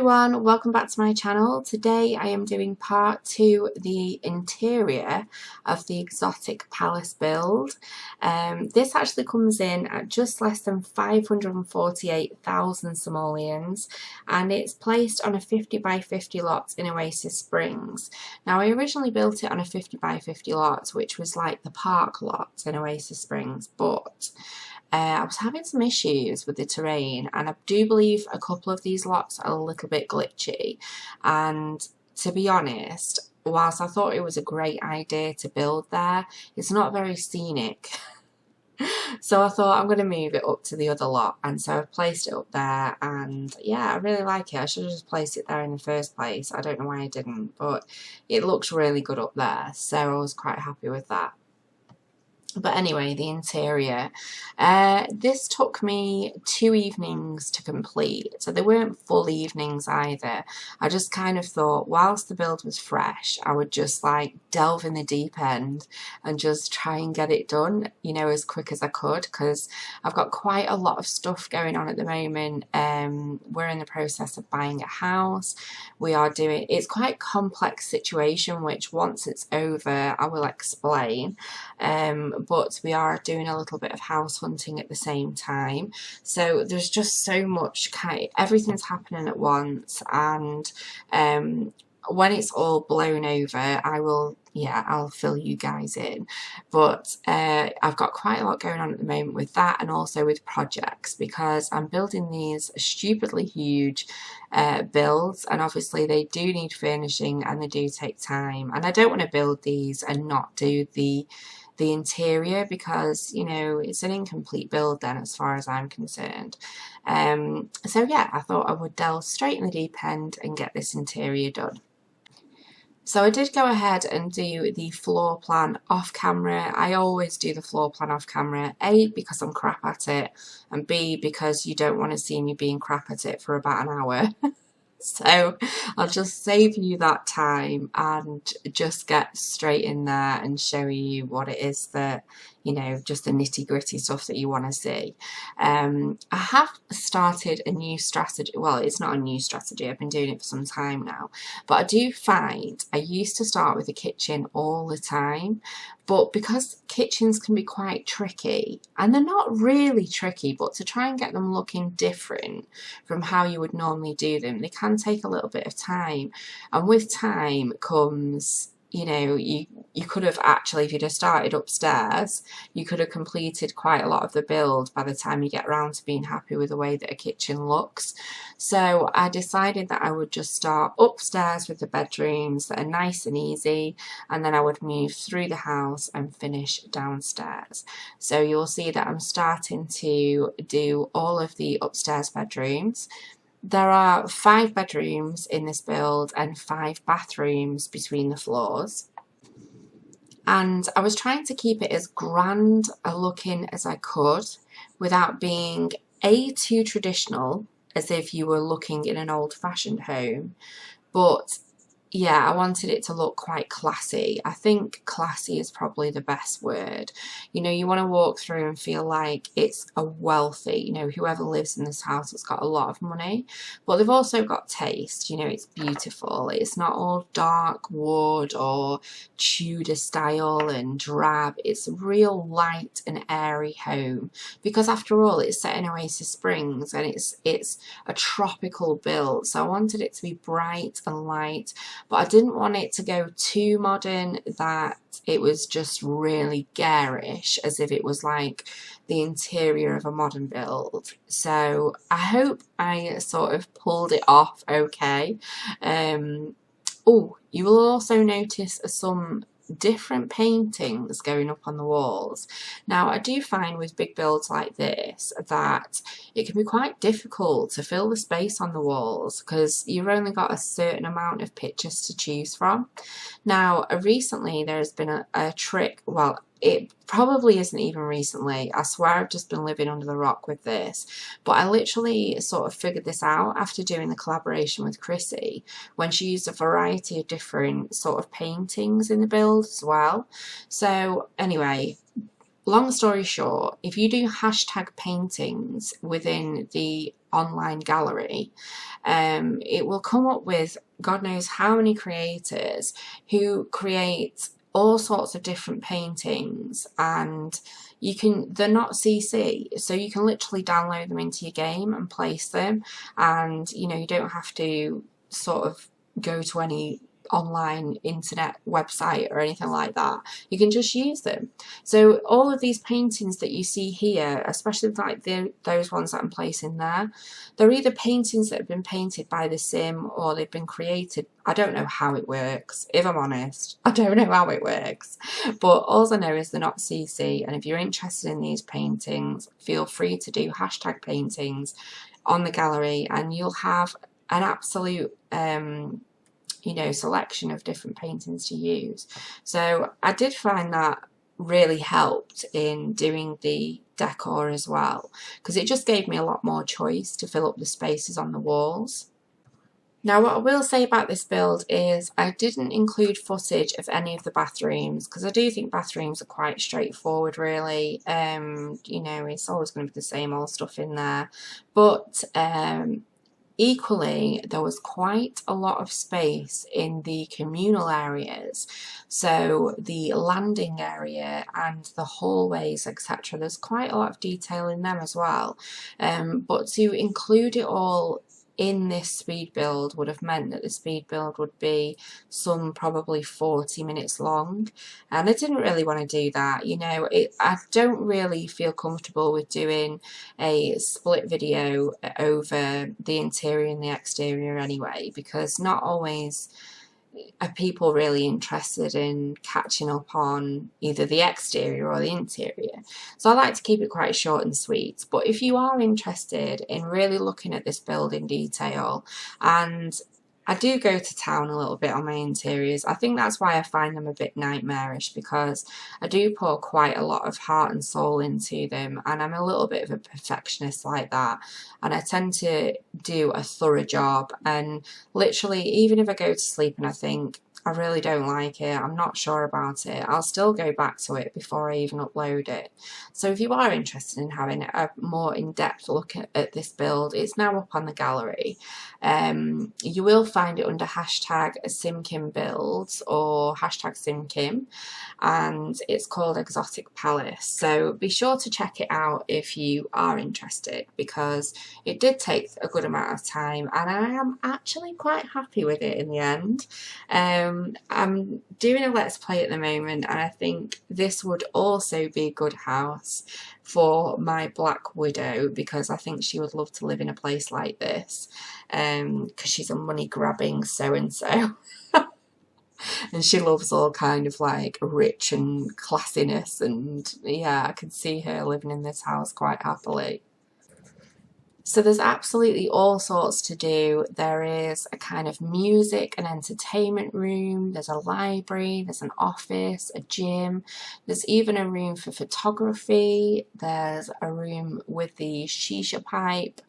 everyone, welcome back to my channel. Today I am doing part 2, the interior of the exotic palace build. This actually comes in at just less than 548,000 simoleons, and it's placed on a 50 by 50 lot in Oasis Springs. Now I originally built it on a 50 by 50 lot, which was like the park lot in Oasis Springs, but I was having some issues with the terrain, and I do believe a couple of these lots are a little bit glitchy. And to be honest, whilst I thought it was a great idea to build there, it's not very scenic. So I thought I'm going to move it up to the other lot, and so I've placed it up there, and yeah, I really like it. I should have just placed it there in the first place. I don't know why I didn't, but it looks really good up there, so I was quite happy with that. But anyway, the interior. This took me 2 evenings to complete, so they weren't full evenings either. I just kind of thought, whilst the build was fresh, I would just like delve in the deep end and just try and get it done, you know, as quick as I could, because I've got quite a lot of stuff going on at the moment. We're in the process of buying a house. It's quite a complex situation, which once it's over, I will explain. But we are doing a little bit of house hunting at the same time, so there's just so much, everything's happening at once, and when it's all blown over, I'll fill you guys in. But I've got quite a lot going on at the moment with that, and also with projects, because I'm building these stupidly huge builds, and obviously they do need furnishing and they do take time, and I don't want to build these and not do the interior, because, you know, it's an incomplete build then as far as I'm concerned. So yeah, I thought I would delve straight in the deep end and get this interior done. So I did go ahead and do the floor plan off camera. I always do the floor plan off camera, A, because I'm crap at it, and B, because you don't want to see me being crap at it for about an hour. So I'll just save you that time and just get straight in there and show you what it is that, you know, just the nitty gritty stuff that you want to see. I have started a new strategy. Well, it's not a new strategy. I've been doing it for some time now. But I do find I used to start with the kitchen all the time. But because kitchens can be quite tricky, and they're not really tricky, but to try and get them looking different from how you would normally do them, they can take a little bit of time. And with time comes, you know, you could have actually, if you'd have started upstairs, you could have completed quite a lot of the build by the time you get around to being happy with the way that a kitchen looks. So I decided that I would just start upstairs with the bedrooms that are nice and easy, and then I would move through the house and finish downstairs. So you'll see that I'm starting to do all of the upstairs bedrooms. There are 5 bedrooms in this build and 5 bathrooms between the floors. And I was trying to keep it as grand a looking as I could without being too traditional, as if you were looking in an old-fashioned home, but yeah, I wanted it to look quite classy. I think classy is probably the best word. You know, you want to walk through and feel like it's a wealthy, you know, whoever lives in this house has got a lot of money, but they've also got taste. You know, it's beautiful. It's not all dark wood or Tudor style and drab. It's a real light and airy home, because after all, it's set in Oasis Springs and it's a tropical build. So I wanted it to be bright and light, but I didn't want it to go too modern that it was just really garish, as if it was like the interior of a modern build. So I hope I sort of pulled it off okay. Oh, you will also notice some different paintings going up on the walls. Now, I do find with big builds like this that it can be quite difficult to fill the space on the walls, because you've only got a certain amount of pictures to choose from. Now, recently there has been a trick, well, it probably isn't even recently. I swear I've just been living under the rock with this. But I literally sort of figured this out after doing the collaboration with Chrissy, when she used a variety of different sort of paintings in the build as well. So anyway, long story short, if you do hashtag paintings within the online gallery, it will come up with God knows how many creators who create all sorts of different paintings, and they're not CC, so you can literally download them into your game and place them, and you don't have to sort of go to any online internet website or anything like that. You can just use them. So all of these paintings that you see here, especially like those ones that I'm placing there, they're either paintings that have been painted by the sim or they've been created. I don't know how it works, if I'm honest. I don't know how it works, but all I know is they're not CC, and if you're interested in these paintings, feel free to do hashtag paintings on the gallery, and you'll have an absolute selection of different paintings to use. So I did find that really helped in doing the decor as well, because it just gave me a lot more choice to fill up the spaces on the walls. Now, what I will say about this build is I didn't include footage of any of the bathrooms, because I do think bathrooms are quite straightforward, really. It's always going to be the same old stuff in there. But equally, there was quite a lot of space in the communal areas, so the landing area and the hallways, etc. There's quite a lot of detail in them as well, but to include it all in this speed build would have meant that the speed build would be probably 40 minutes long, and I didn't really want to do that. I don't really feel comfortable with doing a split video over the interior and the exterior anyway, because not always are people really interested in catching up on either the exterior or the interior. So I like to keep it quite short and sweet. But if you are interested in really looking at this build in detail, and I do go to town a little bit on my interiors. I think that's why I find them a bit nightmarish, because I do pour quite a lot of heart and soul into them, and I'm a little bit of a perfectionist like that, and I tend to do a thorough job, and literally even if I go to sleep and I think I really don't like it, I'm not sure about it, I'll still go back to it before I even upload it. So if you are interested in having a more in-depth look at this build, it's now up on the gallery. You will find it under hashtag SimKimBuilds or hashtag SimKim, and it's called Exotic Palace. So be sure to check it out if you are interested, because it did take a good amount of time, and I am actually quite happy with it in the end. I'm doing a Let's Play at the moment, and I think this would also be a good house for my Black Widow, because I think she would love to live in a place like this, because she's a money grabbing so-and-so. And she loves all kind of like rich and classiness, and yeah, I could see her living in this house quite happily. So there's absolutely all sorts to do. There is a kind of music and entertainment room, there's a library, there's an office, a gym, there's even a room for photography, there's a room with the shisha pipe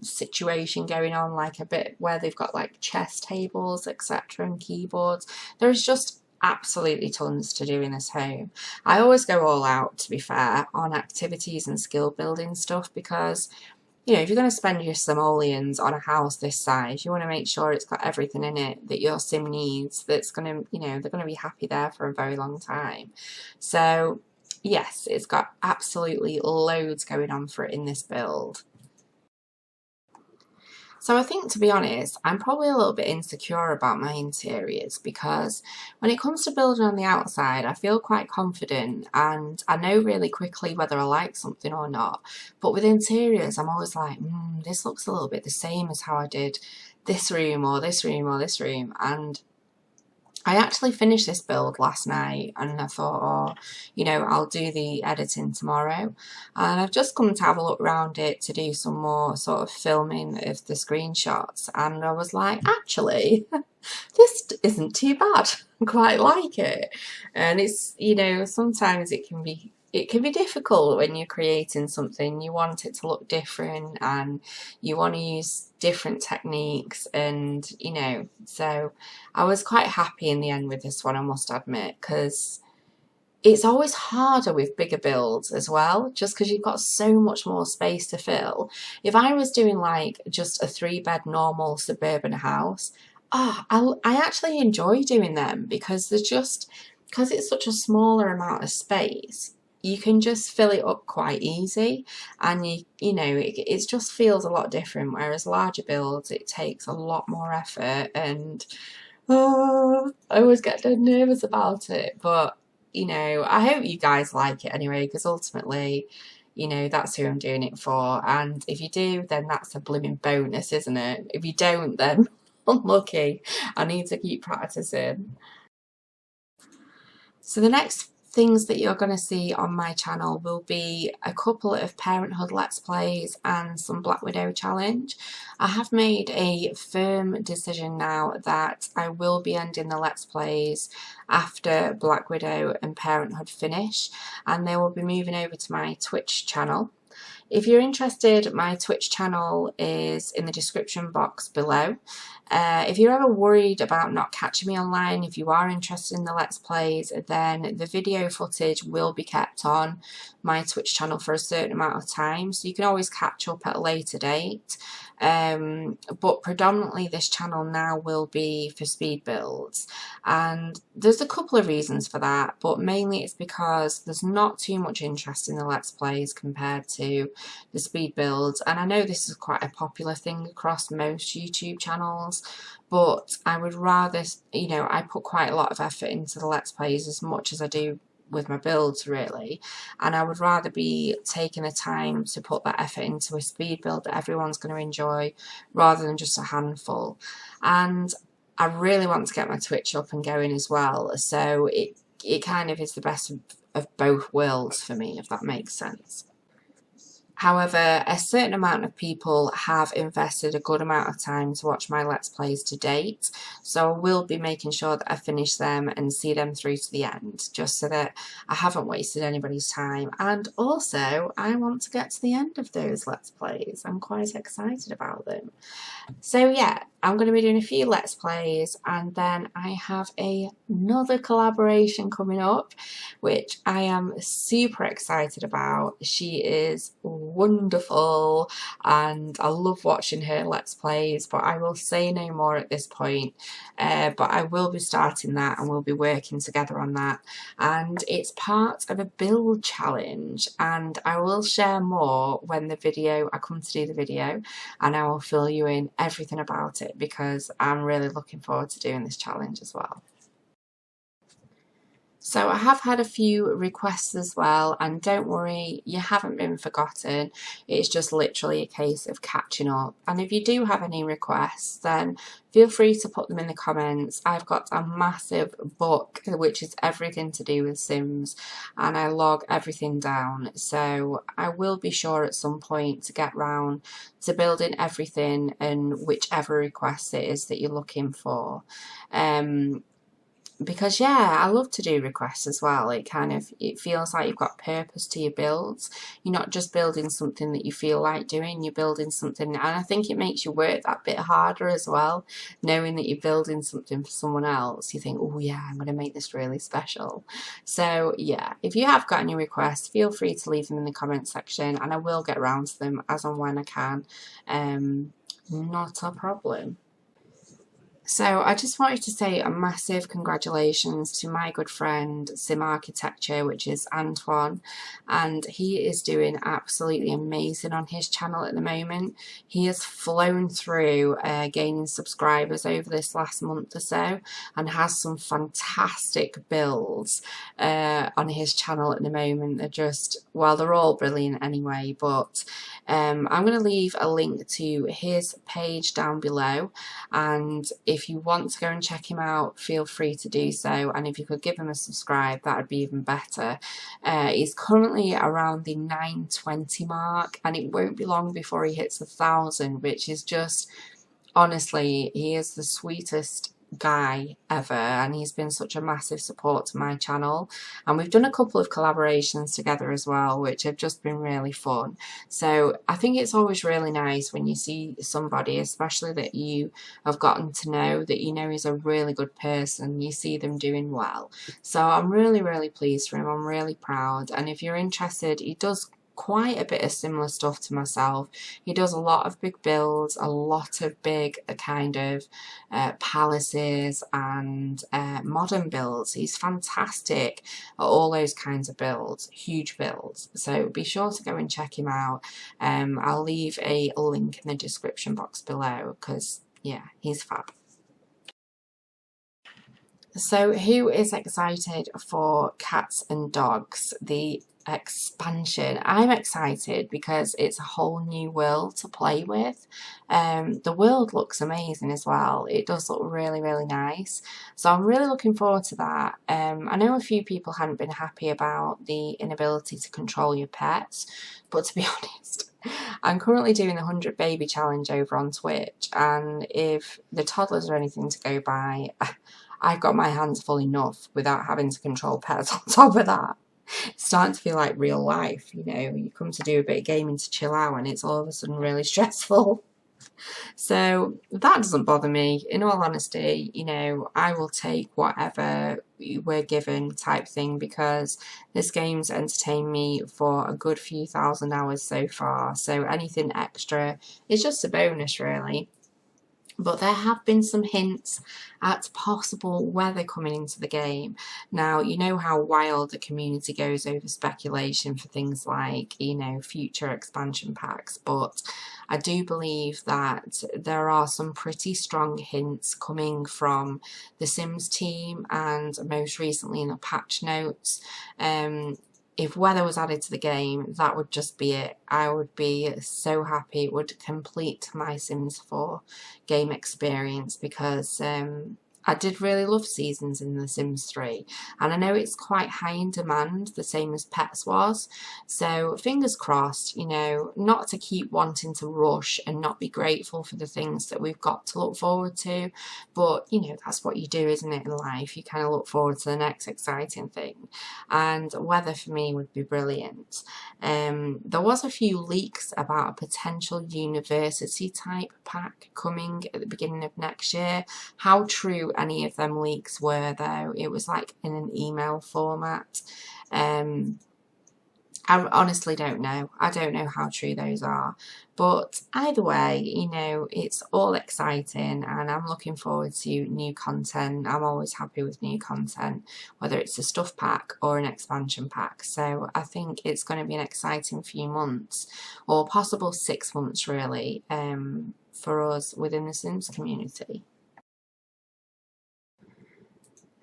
situation going on, like a bit where they've got like chess tables, etc., and keyboards. There's just absolutely tons to do in this home. I always go all out, to be fair, on activities and skill building stuff, because if you're going to spend your simoleons on a house this size, you want to make sure it's got everything in it that your sim needs, that's going to, they're going to be happy there for a very long time. So yes, it's got absolutely loads going on for it in this build. So I think, to be honest, I'm probably a little bit insecure about my interiors, because when it comes to building on the outside, I feel quite confident and I know really quickly whether I like something or not. But with interiors, I'm always like, this looks a little bit the same as how I did this room or this room or this room. And I actually finished this build last night, and I thought, I'll do the editing tomorrow. And I've just come to have a look around it to do some more sort of filming of the screenshots. And I was like, actually, this isn't too bad. I quite like it. And it's, sometimes it can be difficult when you're creating something. You want it to look different and you want to use different techniques, and so I was quite happy in the end with this one, I must admit, because it's always harder with bigger builds as well, just because you've got so much more space to fill. If I was doing like just a 3-bed normal suburban house, I actually enjoy doing them because because it's such a smaller amount of space, you can just fill it up quite easy, and it just feels a lot different. Whereas larger builds, it takes a lot more effort, and I always get dead nervous about it. But I hope you guys like it anyway, because ultimately, that's who I'm doing it for. And if you do, then that's a blooming bonus, isn't it? If you don't, then unlucky. I need to keep practicing. So the next things that you're going to see on my channel will be a couple of parenthood let's plays and some Black Widow challenge. I have made a firm decision now that I will be ending the let's plays after Black Widow and parenthood finish, and they will be moving over to my Twitch channel. If you're interested, my Twitch channel is in the description box below. If you're ever worried about not catching me online, if you are interested in the Let's Plays, then the video footage will be kept on my Twitch channel for a certain amount of time, so you can always catch up at a later date. But predominantly this channel now will be for speed builds, and there's a couple of reasons for that, but mainly it's because there's not too much interest in the Let's Plays compared to the speed builds. And I know this is quite a popular thing across most YouTube channels, but I would rather, I put quite a lot of effort into the Let's Plays as much as I do with my builds, really, and I would rather be taking the time to put that effort into a speed build that everyone's going to enjoy rather than just a handful. And I really want to get my Twitch up and going as well, so it kind of is the best of both worlds for me, if that makes sense. However, a certain amount of people have invested a good amount of time to watch my Let's Plays to date, so I will be making sure that I finish them and see them through to the end, just so that I haven't wasted anybody's time. And also, I want to get to the end of those Let's Plays. I'm quite excited about them. So yeah, I'm going to be doing a few Let's Plays, and then I have another collaboration coming up, which I am super excited about. She is wonderful, and I love watching her Let's Plays, but I will say no more at this point. But I will be starting that, and we'll be working together on that. And it's part of a build challenge, and I will share more when I come to do the video, and I will fill you in everything about it, because I'm really looking forward to doing this challenge as well. So I have had a few requests as well, and don't worry, you haven't been forgotten. It's just literally a case of catching up. And if you do have any requests, then feel free to put them in the comments. I've got a massive book which is everything to do with Sims, and I log everything down, so I will be sure at some point to get round to building everything and whichever request it is that you're looking for. Because yeah, I love to do requests as well. It feels like you've got purpose to your builds. You're not just building something that you feel like doing, you're building something, and I think it makes you work that bit harder as well, knowing that you're building something for someone else. You think, oh yeah, I'm going to make this really special. So yeah, if you have got any requests, feel free to leave them in the comment section, and I will get around to them as and when I can. Not a problem. So I just wanted to say a massive congratulations to my good friend Sim Architecture, which is Antoine, and he is doing absolutely amazing on his channel at the moment. He has flown through gaining subscribers over this last month or so, and has some fantastic builds on his channel at the moment. They're just, well, they're all brilliant anyway, but I'm going to leave a link to his page down below, and if you want to go and check him out, feel free to do so, and if you could give him a subscribe, that would be even better. He's currently around the 920 mark, and it won't be long before he hits 1,000, which is just, honestly, he is the sweetest guy ever, and he's been such a massive support to my channel, and we've done a couple of collaborations together as well, which have just been really fun. So I think it's always really nice when you see somebody, especially that you have gotten to know, that you know is a really good person, you see them doing well. So I'm really pleased for him. I'm really proud, and if you're interested, he does quite a bit of similar stuff to myself. He does a lot of big builds, a lot of big kind of palaces and modern builds. He's fantastic at all those kinds of builds, huge builds. So be sure to go and check him out. I'll leave a link in the description box below because, yeah, he's fab. So who is excited for Cats and Dogs, the expansion? I'm excited because it's a whole new world to play with. The world looks amazing as well. It does look really nice. So I'm really looking forward to that. I know a few people hadn't been happy about the inability to control your pets, but to be honest, I'm currently doing the 100 baby challenge over on Twitch, and if the toddlers are anything to go by, I've got my hands full enough without having to control pets on top of that. It's starting to feel like real life, you know. You come to do a bit of gaming to chill out and it's all of a sudden really stressful. So that doesn't bother me. In all honesty, you know, I will take whatever we're given type thing, because this game's entertained me for a good few thousand hours so far. So anything extra is just a bonus, really. But there have been some hints at possible weather coming into the game. Now, you know how wild the community goes over speculation for things like, you know, future expansion packs, but I do believe that there are some pretty strong hints coming from the Sims team, and most recently in the patch notes. If weather was added to the game, that would just be it. I would be so happy. It would complete my Sims 4 game experience, because I did really love seasons in The Sims 3, and I know it's quite high in demand, the same as Pets was, so fingers crossed, you know, not to keep wanting to rush and not be grateful for the things that we've got to look forward to, but, you know, that's what you do, isn't it, in life? You kind of look forward to the next exciting thing, and weather for me would be brilliant. There was a few leaks about a potential university type pack coming at the beginning of next year. How true any of them leaks were, though, it was like in an email format. I honestly don't know. I don't know how true those are. But either way, you know, it's all exciting and I'm looking forward to new content. I'm always happy with new content, whether it's a stuff pack or an expansion pack. So I think it's going to be an exciting few months, or possible 6 months really, for us within the Sims community.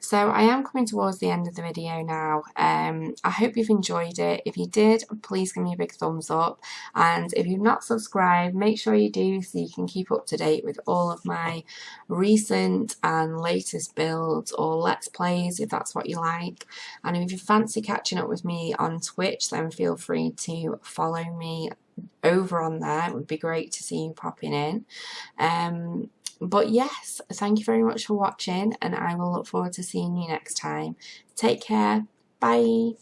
So I am coming towards the end of the video now. I hope you've enjoyed it. If you did, please give me a big thumbs up. And if you've not subscribed, make sure you do, so you can keep up to date with all of my recent and latest builds or Let's Plays, if that's what you like. And if you fancy catching up with me on Twitch, then feel free to follow me over on there. It would be great to see you popping in. But yes, thank you very much for watching, and I will look forward to seeing you next time. Take care. Bye.